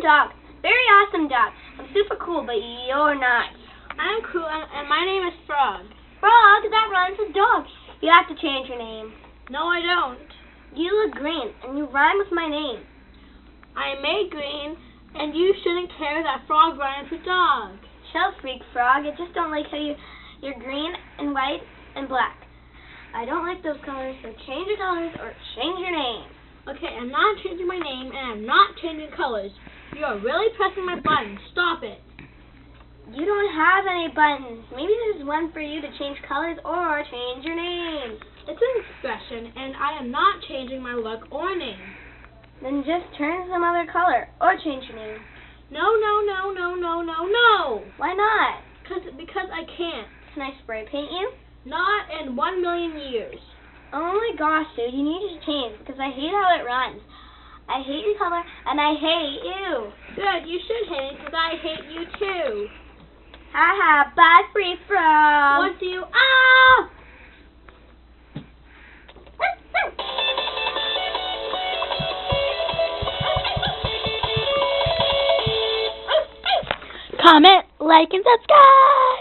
a dog. Very awesome dog. I'm super cool, but you're not. I'm cool, and my name is Frog. Frog, that rhymes with dog. You have to change your name. No, I don't. You look green, and you rhyme with my name. I made green, and you shouldn't care that Frog rhymes with dog. Shell freak, Frog. I just don't like how you're green and white and black. I don't like those colors, so change your colors or change your name. Okay, I'm not changing my name, and I'm not changing colors. You are really pressing my button. Stop it. You don't have any buttons. Maybe there's one for you to change colors or change your name. It's an expression, and I am not changing my look or name. Then just turn some other color or change your name. No, no, no, no, no, no, no. Why not? Because I can't. Can I spray paint you? Not in 1,000,000 years. Oh my gosh, dude, you need to change because I hate how it runs. I hate your color and I hate you. Good, you should hate it because I hate you too. Haha, bye, free frog. What do you? Ah! Comment, like, and subscribe!